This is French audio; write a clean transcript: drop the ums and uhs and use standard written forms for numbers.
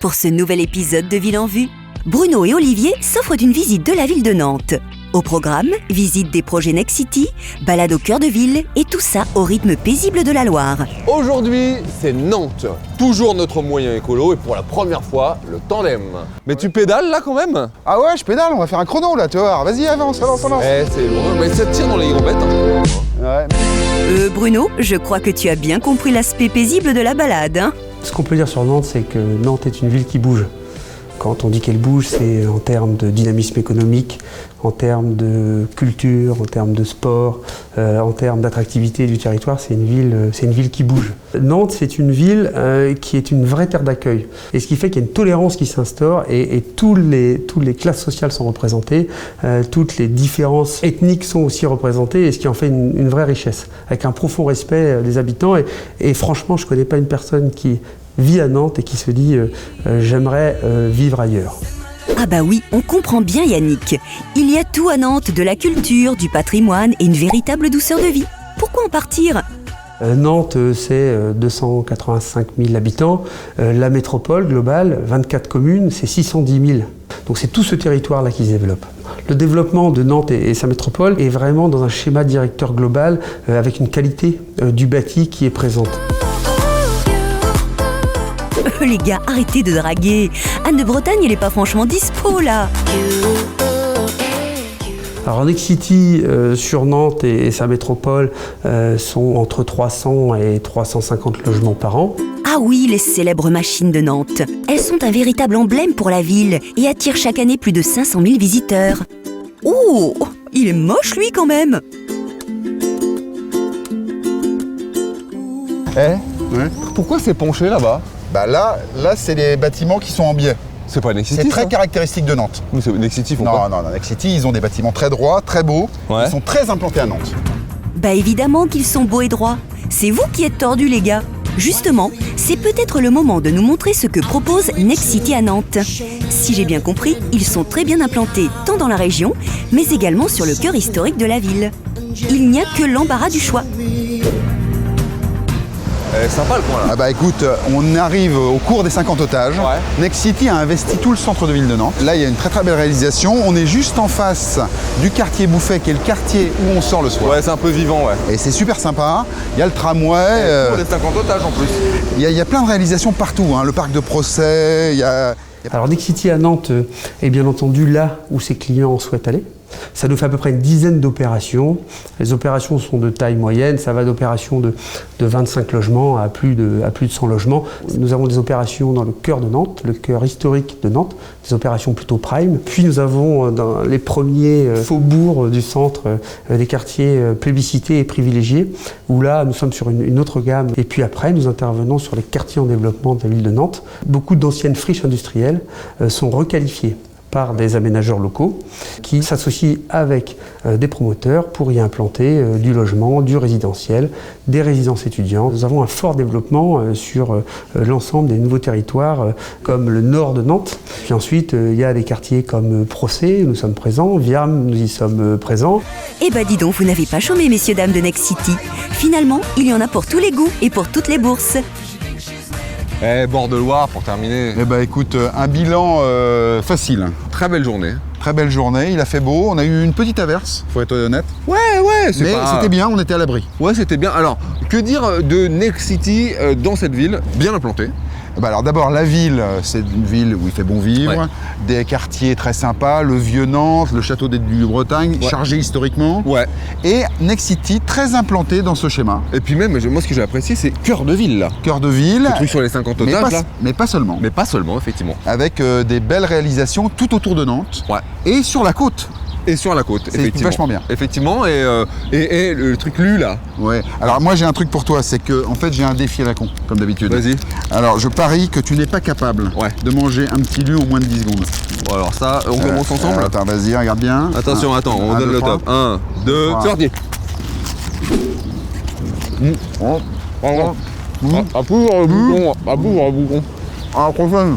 Pour ce nouvel épisode de Ville en Vue, Bruno et Olivier s'offrent une visite de la ville de Nantes. Au programme, visite des projets Nexity, balade au cœur de ville et tout ça au rythme paisible de la Loire. Aujourd'hui, c'est Nantes. Toujours notre moyen écolo et pour la première fois, le tandem. Mais tu pédales là quand même? Ah ouais, je pédale, on va faire un chrono là, tu vois. Vas-y, avance. C'est loin, mais ça tire dans les hygrobettes. Hein. Ouais. Bruno, je crois que tu as bien compris l'aspect paisible de la balade, hein? Ce qu'on peut dire sur Nantes, c'est que Nantes est une ville qui bouge. Quand on dit qu'elle bouge, c'est en termes de dynamisme économique, en termes de culture, en termes de sport, en termes d'attractivité du territoire. C'est une ville qui bouge. Nantes, c'est une ville qui est une vraie terre d'accueil. Et ce qui fait qu'il y a une tolérance qui s'instaure et toutes les classes sociales sont représentées, toutes les différences ethniques sont aussi représentées, et ce qui en fait une vraie richesse, avec un profond respect des habitants. Et franchement, je ne connais pas une personne qui vit à Nantes et qui se dit j'aimerais vivre ailleurs. Ah bah oui, on comprend bien Yannick. Il y a tout à Nantes, de la culture, du patrimoine et une véritable douceur de vie. Pourquoi en partir ? Nantes, c'est 285 000 habitants. La métropole globale, 24 communes, c'est 610 000. Donc c'est tout ce territoire-là qui se développe. Le développement de Nantes et sa métropole est vraiment dans un schéma directeur global avec une qualité du bâti qui est présente. Les gars, arrêtez de draguer. Anne de Bretagne, elle est pas franchement dispo, là. Alors Nexity sur Nantes et sa métropole sont entre 300 et 350 logements par an. Ah oui, les célèbres machines de Nantes. Elles sont un véritable emblème pour la ville et attirent chaque année plus de 500 000 visiteurs. Oh, il est moche, lui, quand même. Pourquoi c'est penché là-bas? Bah là c'est les bâtiments qui sont en biais. C'est pas Nexity. C'est très ça caractéristique de Nantes. Mais c'est Nexity, font quoi? Non, Nexity, ils ont des bâtiments très droits, très beaux. Ouais. Ils sont très implantés à Nantes. Bah évidemment qu'ils sont beaux et droits. C'est vous qui êtes tordus, les gars. Justement, c'est peut-être le moment de nous montrer ce que propose Nexity à Nantes. Si j'ai bien compris, ils sont très bien implantés tant dans la région, mais également sur le cœur historique de la ville. Il n'y a que l'embarras du choix. Sympa le coin là. Ah bah écoute, on arrive au cours des 50 otages. Ouais. Nexity a investi tout le centre de ville de Nantes. Là, il y a une très belle réalisation. On est juste en face du quartier Bouffet, qui est le quartier où on sort le soir. Ouais, c'est un peu vivant, ouais. Et c'est super sympa. Il y a le tramway. Pour les 50 otages en plus. Il y a plein de réalisations partout. Hein. Le parc de procès. Alors Nexity à Nantes est bien entendu là où ses clients souhaitent aller. Ça nous fait à peu près une dizaine d'opérations. Les opérations sont de taille moyenne, ça va d'opérations de 25 logements à plus de 100 logements. Nous avons des opérations dans le cœur de Nantes, le cœur historique de Nantes, des opérations plutôt prime. Puis nous avons dans les premiers faubourgs du centre des quartiers plébiscités et privilégiés, où là nous sommes sur une autre gamme. Et puis après nous intervenons sur les quartiers en développement de la ville de Nantes. Beaucoup d'anciennes friches industrielles sont requalifiées par des aménageurs locaux qui s'associent avec des promoteurs pour y implanter du logement, du résidentiel, des résidences étudiantes. Nous avons un fort développement sur l'ensemble des nouveaux territoires comme le nord de Nantes. Puis ensuite, il y a des quartiers comme Procé, nous sommes présents, Viarmes, nous y sommes présents. Eh bah dis donc, vous n'avez pas chômé, messieurs dames de Nexity. Finalement, il y en a pour tous les goûts et pour toutes les bourses. Bord de Loire pour terminer. Eh bah écoute, un bilan facile. Très belle journée. Très belle journée, il a fait beau. On a eu une petite averse, faut être honnête. Ouais, Mais c'était bien, on était à l'abri. Ouais, c'était bien. Alors, que dire de Nexity dans cette ville bien implantée? Bah alors d'abord, la ville, c'est une ville où il fait bon vivre, Ouais. des quartiers très sympas, le vieux Nantes, le château de Bretagne, Ouais. chargé historiquement. Ouais. Et Nexity, très implanté dans ce schéma. Et puis même, moi ce que j'ai apprécié, c'est cœur de ville là. Cœur de ville, Le truc sur les 50 mais otages pas, là. mais pas seulement. Mais pas seulement, effectivement. Avec des belles réalisations tout autour de Nantes Ouais. et sur la côte. Et sur la côte, C'est effectivement. vachement bien. Effectivement, et le truc lu là. Ouais. Alors moi j'ai un truc pour toi, c'est que en fait j'ai un défi à la con, comme d'habitude. Vas-y. Alors je parie que tu n'es pas capable Ouais. de manger un petit lu en moins de 10 secondes. Bon alors ça, on commence ensemble. Attends, vas-y, regarde bien. Attention, attends, on donne deux, le trois. top. 1, 2, Trois. c'est parti. Oh. À pour le bouton, à pour le bouton. À la prochaine.